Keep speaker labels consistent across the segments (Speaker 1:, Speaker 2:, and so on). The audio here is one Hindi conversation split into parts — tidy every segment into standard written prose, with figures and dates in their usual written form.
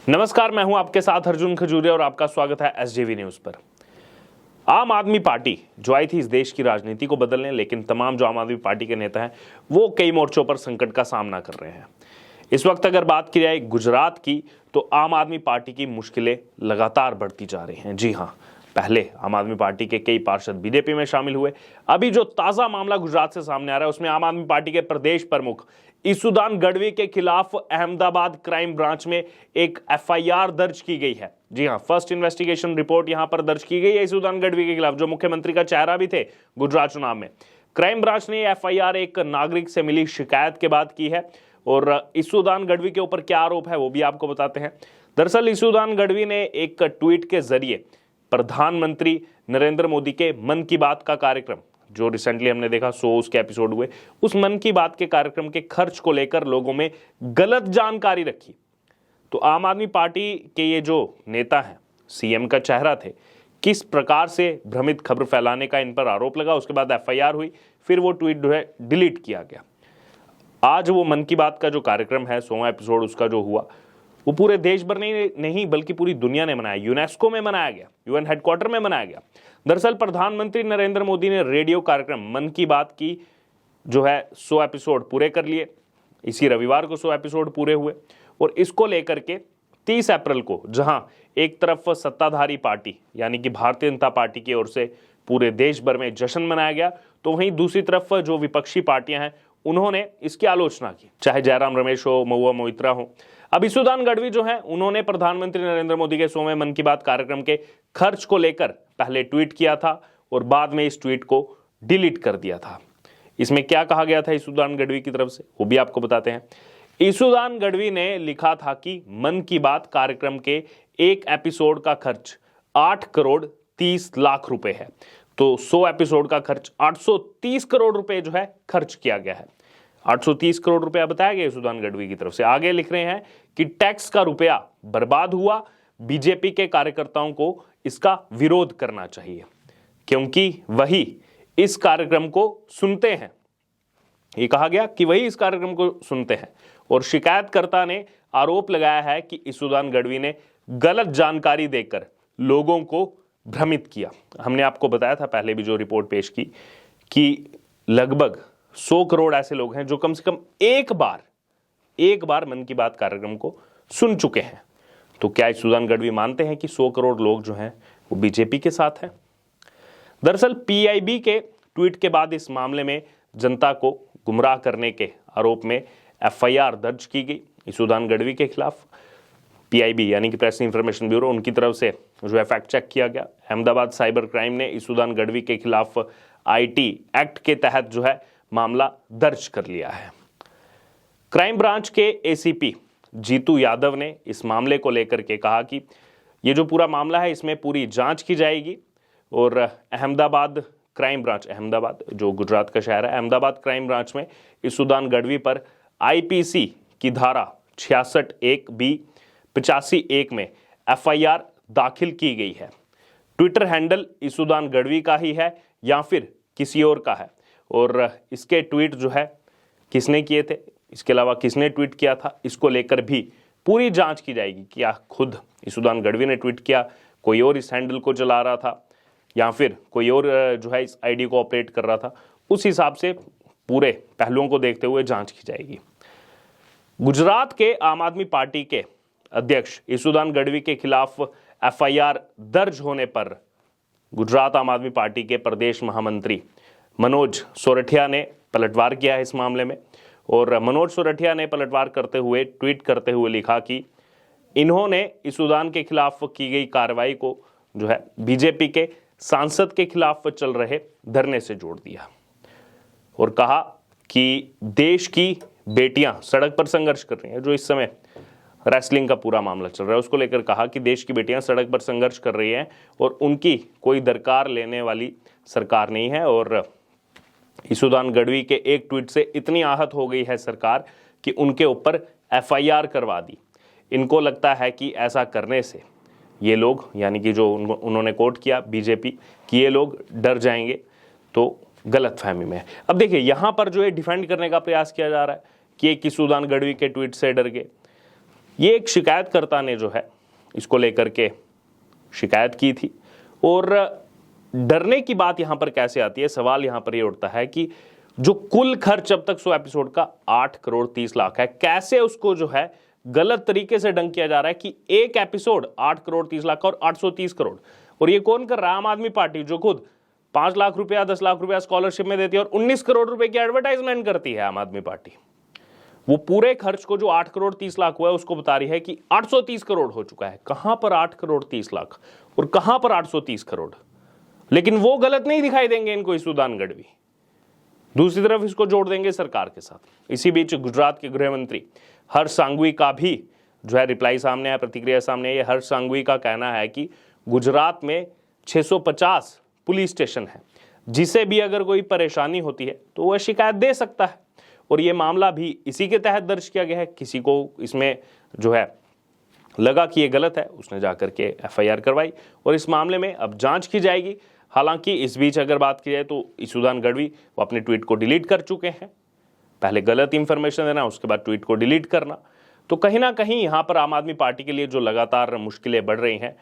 Speaker 1: नमस्कार, मैं हूं आपके साथ अर्जुन खजूरिया और आपका स्वागत है एसजेवी न्यूज पर। आम आदमी पार्टी जो आई थी इस देश की राजनीति को बदलने, लेकिन तमाम जो आम आदमी पार्टी के नेता हैं वो कई मोर्चों पर संकट का सामना कर रहे हैं। इस वक्त अगर बात की जाए गुजरात की, तो आम आदमी पार्टी की मुश्किलें लगातार बढ़ती जा रही हैं। जी हां, पहले आम आदमी पार्टी के कई पार्षद बीजेपी में शामिल हुए। अभी जो ताजा मामला गुजरात से सामने आ रहा है उसमें आम आदमी पार्टी के प्रदेश प्रमुख ईसुदान गढ़वी के खिलाफ अहमदाबाद क्राइम ब्रांच में एक एफआईआर दर्ज की गई है। जी हां, फर्स्ट इन्वेस्टिगेशन रिपोर्ट यहां पर दर्ज की गई है ईसुदान गढ़वी के खिलाफ, जो मुख्यमंत्री का चेहरा भी थे गुजरात चुनाव में। क्राइम ब्रांच ने एफआईआर एक नागरिक से मिली शिकायत के बाद की है और ईसुदान गढ़वी के ऊपर क्या आरोप है वो भी आपको बताते हैं। दरअसल ईसुदान गढ़वी ने एक ट्वीट के जरिए प्रधानमंत्री नरेंद्र मोदी के मन की बात का कार्यक्रम, जो रिसेंटली हमने देखा 100 उसके एपिसोड हुए, उस मन की बात के कार्यक्रम के खर्च को लेकर लोगों में गलत जानकारी रखी। तो आम आदमी पार्टी के ये जो नेता हैं, सीएम का चेहरा थे, किस प्रकार से भ्रमित खबर फैलाने का इन पर आरोप लगा। उसके बाद एफआईआर हुई, फिर वो ट्वीट जो है डिलीट किया गया। आज वो मन की बात का जो कार्यक्रम है 100वां एपिसोड उसका जो हुआ, वो पूरे देश भर नहीं बल्कि पूरी दुनिया ने मनाया। यूनेस्को में मनाया गया, यूएन हेडक्वार्टर में मनाया गया। दरअसल प्रधानमंत्री नरेंद्र मोदी ने रेडियो कार्यक्रम मन की बात की जो है 100 एपिसोड पूरे कर लिए। इसी रविवार को 100 एपिसोड पूरे हुए और इसको लेकर के 30 अप्रैल को, जहां एक तरफ सत्ताधारी पार्टी यानी कि भारतीय जनता पार्टी की ओर से पूरे देश भर में जश्न मनाया गया, तो वहीं दूसरी तरफ जो विपक्षी पार्टियां हैं उन्होंने इसकी आलोचना की, चाहे जयराम रमेश हो, महुआ मोइत्रा हो। अब ईसुदान गढ़वी जो है उन्होंने प्रधानमंत्री नरेंद्र मोदी के 100वें मन की बात कार्यक्रम के खर्च को लेकर पहले ट्वीट किया था और बाद में इस ट्वीट को डिलीट कर दिया था। इसमें क्या कहा गया था ईसुदान गढ़वी की तरफ से वो भी आपको बताते हैं। ईसुदान गढ़वी ने लिखा था कि मन की बात कार्यक्रम के एक एपिसोड का खर्च 8 करोड़ 30 लाख रुपए है, तो 100 एपिसोड का खर्च 830 करोड़ रुपए जो है खर्च किया गया है। 830 करोड़ रुपया बताया गया ईसुदान गढ़वी की तरफ से। आगे लिख रहे हैं कि टैक्स का रुपया बर्बाद हुआ, बीजेपी के कार्यकर्ताओं को इसका विरोध करना चाहिए क्योंकि वही इस कार्यक्रम को सुनते हैं। ये कहा गया कि वही इस कार्यक्रम को सुनते हैं और शिकायतकर्ता ने आरोप लगाया है कि ईसुदान गढ़वी ने गलत जानकारी देकर लोगों को भ्रमित किया। हमने आपको बताया था पहले भी जो रिपोर्ट पेश की कि लगभग 100 करोड़ ऐसे लोग हैं जो कम से कम एक बार मन की बात कार्यक्रम को सुन चुके हैं। तो क्या ईसुदान गढ़वी मानते हैं कि 100 करोड़ लोग जो हैं वो बीजेपी के साथ हैं? दरअसल पीआईबी के ट्वीट के बाद इस मामले में जनता को गुमराह करने के आरोप में एफआईआर दर्ज की गई ईसुदान गढ़वी के खिलाफ। पीआईबी यानी कि प्रेस इंफॉर्मेशन ब्यूरो, उनकी तरफ से जो है फैक्ट चेक किया गया। अहमदाबाद साइबर क्राइम ने ईसुदान गढ़वी के खिलाफ आईटी एक्ट के तहत जो है मामला दर्ज कर लिया है। क्राइम ब्रांच के एसीपी जीतू यादव ने इस मामले को लेकर के कहा कि ये जो पूरा मामला है इसमें पूरी जांच की जाएगी और अहमदाबाद क्राइम ब्रांच, अहमदाबाद जो गुजरात का शहर है, अहमदाबाद क्राइम ब्रांच में ईसुदान गढ़वी पर आईपीसी की धारा 66(1)(b) 85(1) में एफआईआर दाखिल की गई है। ट्विटर हैंडल ईसुदान गढ़वी का ही है या फिर किसी और का है और इसके ट्वीट जो है किसने किए थे, इसके अलावा किसने ट्वीट किया था, इसको लेकर भी पूरी जांच की जाएगी। क्या खुद ईसुदान गढ़वी ने ट्वीट किया, कोई और इस हैंडल को चला रहा था या फिर कोई और जो है इस आईडी को ऑपरेट कर रहा था, उस हिसाब से पूरे पहलुओं को देखते हुए जांच की जाएगी। गुजरात के आम आदमी पार्टी के अध्यक्ष ईसुदान गढ़वी के खिलाफ एफआईआर दर्ज होने पर गुजरात आम आदमी पार्टी के प्रदेश महामंत्री मनोज सोरठिया ने पलटवार किया है इस मामले में और मनोज सोरठिया ने पलटवार करते हुए ट्वीट करते हुए लिखा कि इन्होंने ईसुदान के खिलाफ की गई कार्रवाई को जो है बीजेपी के सांसद के खिलाफ चल रहे धरने से जोड़ दिया और कहा कि देश की बेटियां सड़क पर संघर्ष कर रही हैं। जो इस समय रेसलिंग का पूरा मामला चल रहा है उसको लेकर कहा कि देश की बेटियां सड़क पर संघर्ष कर रही हैं और उनकी कोई दरकार लेने वाली सरकार नहीं है। और ईसुदान गढ़वी के एक ट्वीट से इतनी आहत हो गई है सरकार कि उनके ऊपर एफआईआर करवा दी। इनको लगता है कि ऐसा करने से ये लोग, यानी कि जो उन्होंने कोट किया बीजेपी, कि ये लोग डर जाएंगे, तो गलत फहमी में है। अब देखिए यहाँ पर जो है डिफेंड करने का प्रयास किया जा रहा है कि एक ईसुदान गढ़वी के ट्वीट से डर गए। ये एक शिकायतकर्ता ने जो है इसको लेकर के शिकायत की थी। और डरने की बात यहां पर कैसे आती है, सवाल यहां पर ये उठता है कि जो कुल खर्च अब तक 100 एपिसोड का 8 करोड़ 30 लाख है, कैसे उसको जो है गलत तरीके से डंग किया जा रहा है कि एक एपिसोड 8 करोड़ 30 लाख और 830 करोड़। और ये कौन कर रहा है? आम आदमी पार्टी, जो खुद 5 लाख रुपया 10 लाख रुपया स्कॉलरशिप में देती है और 19 करोड़ रुपए की एडवर्टाइजमेंट करती है आम आदमी पार्टी। वो पूरे खर्च को जो 8 करोड़ 30 लाख हुआ है उसको बता रही है कि 830 करोड़ हो चुका है। कहां पर 8 करोड़ 30 लाख और कहां पर 830 करोड़? लेकिन वो गलत नहीं दिखाई देंगे इनको ईसूदान गढ़वी। दूसरी तरफ इसको जोड़ देंगे सरकार के साथ। इसी बीच गुजरात के गृह मंत्री हर्ष सांघवी का भी जो है रिप्लाई सामने है, प्रतिक्रिया सामने है। ये हर्ष सांघवी का कहना है कि गुजरात में 650 पुलिस स्टेशन है, जिसे भी अगर कोई परेशानी होती है तो वह शिकायत दे सकता है। और ये मामला भी इसी के तहत दर्ज किया गया है। किसी को इसमें जो है लगा कि ये गलत है, उसने जाकर के एफआईआर करवाई और इस मामले में अब जांच की जाएगी। हालांकि इस बीच अगर बात की जाए तो ईसूदान गढ़वी वो अपने ट्वीट को डिलीट कर चुके हैं। पहले गलत इंफॉर्मेशन देना, उसके बाद ट्वीट को डिलीट करना। तो कहीं ना कहीं यहाँ पर आम आदमी पार्टी के लिए जो लगातार मुश्किलें बढ़ रही हैं,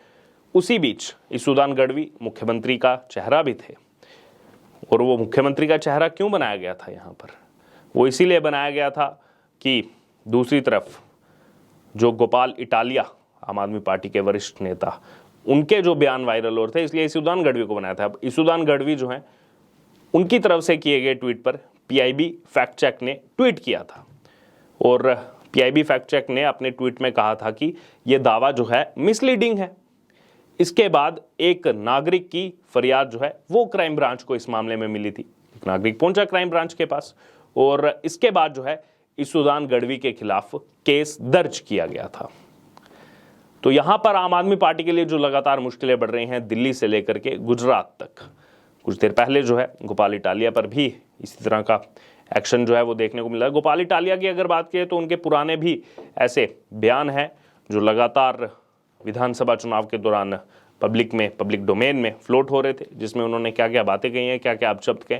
Speaker 1: उसी बीच ईसूदान गढ़वी मुख्यमंत्री का चेहरा भी थे। और वो मुख्यमंत्री का चेहरा क्यों बनाया गया था यहाँ पर? वो इसीलिए बनाया गया था कि दूसरी तरफ जो गोपाल इटालिया आम आदमी पार्टी के वरिष्ठ नेता, उनके जो बयान वायरल हो रहे थे, इसलिए ईसूदान गढ़वी को बनाया था। अब ईसूदान गढ़वी जो हैं, उनकी तरफ से किए गए ट्वीट पर पीआईबी फैक्ट चेक ने ट्वीट किया था और पीआईबी फैक्ट चेक ने अपने ट्वीट में कहा था कि यह दावा जो है मिसलीडिंग है। इसके बाद एक नागरिक की फरियाद जो है वो क्राइम ब्रांच को इस मामले में मिली थी। एक नागरिक पहुंचा क्राइम ब्रांच के पास और इसके बाद जो है ईसूदान गढ़वी के खिलाफ केस दर्ज किया गया था। तो यहां पर आम आदमी पार्टी के लिए जो लगातार मुश्किलें बढ़ रही हैं, दिल्ली से लेकर के गुजरात तक। कुछ देर पहले जो है गोपाल इटालिया पर भी इसी तरह का एक्शन जो है वो देखने को मिला। गोपाल इटालिया की अगर बात करें तो उनके पुराने भी ऐसे बयान हैं जो लगातार विधानसभा चुनाव के दौरान पब्लिक डोमेन में फ्लोट हो रहे थे, जिसमें उन्होंने क्या क्या बातें कही हैं, क्या क्या अपशब्द कहे,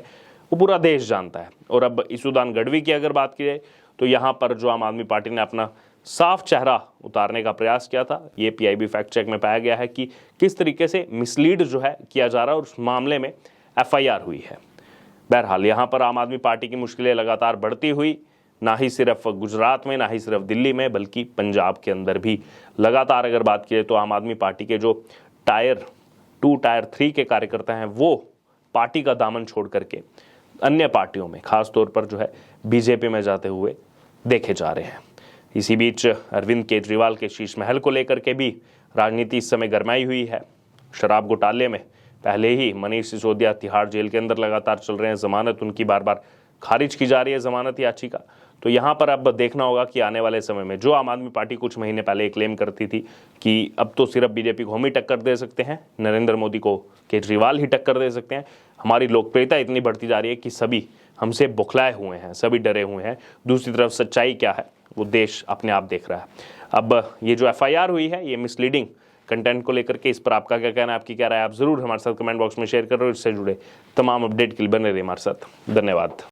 Speaker 1: वो पूरा देश जानता है। और अब ईसूदान गढ़वी की अगर बात की जाए तो यहाँ पर जो आम आदमी पार्टी ने अपना साफ चेहरा उतारने का प्रयास किया था, ये पीआईबी फैक्ट चेक में पाया गया है कि किस तरीके से मिसलीड जो है किया जा रहा है और उस मामले में एफआईआर हुई है। बहरहाल यहाँ पर आम आदमी पार्टी की मुश्किलें लगातार बढ़ती हुई, ना ही सिर्फ गुजरात में, ना ही सिर्फ दिल्ली में, बल्कि पंजाब के अंदर भी लगातार अगर बात की जाए तो आम आदमी पार्टी के जो टायर 2 टायर 3 के कार्यकर्ता हैं, वो पार्टी का दामन छोड़ करके अन्य पार्टियों में, खास तौर पर जो है बीजेपी में जाते हुए देखे जा रहे हैं। इसी बीच अरविंद केजरीवाल के शीश महल को लेकर के भी राजनीति इस समय गरमाई हुई है। शराब घोटाले में पहले ही मनीष सिसोदिया तिहाड़ जेल के अंदर लगातार चल रहे हैं, जमानत उनकी बार बार खारिज की जा रही है, जमानत याचिका। तो यहाँ पर अब देखना होगा कि आने वाले समय में जो आम आदमी पार्टी कुछ महीने पहले क्लेम करती थी कि अब तो सिर्फ बीजेपी को हम ही टक्कर दे सकते हैं, नरेंद्र मोदी को केजरीवाल ही टक्कर दे सकते हैं, हमारी लोकप्रियता इतनी बढ़ती जा रही है कि सभी हमसे बौखलाए हुए हैं, सभी डरे हुए हैं। दूसरी तरफ सच्चाई क्या है वो देश अपने आप देख रहा है। अब ये जो एफआईआर हुई है, ये मिसलीडिंग कंटेंट को लेकर के, इस पर आपका क्या कहना है, आपकी क्या राय है, आप जरूर हमारे साथ कमेंट बॉक्स में शेयर करो। इससे जुड़े तमाम अपडेट के लिए बने रहिए हमारे साथ। धन्यवाद।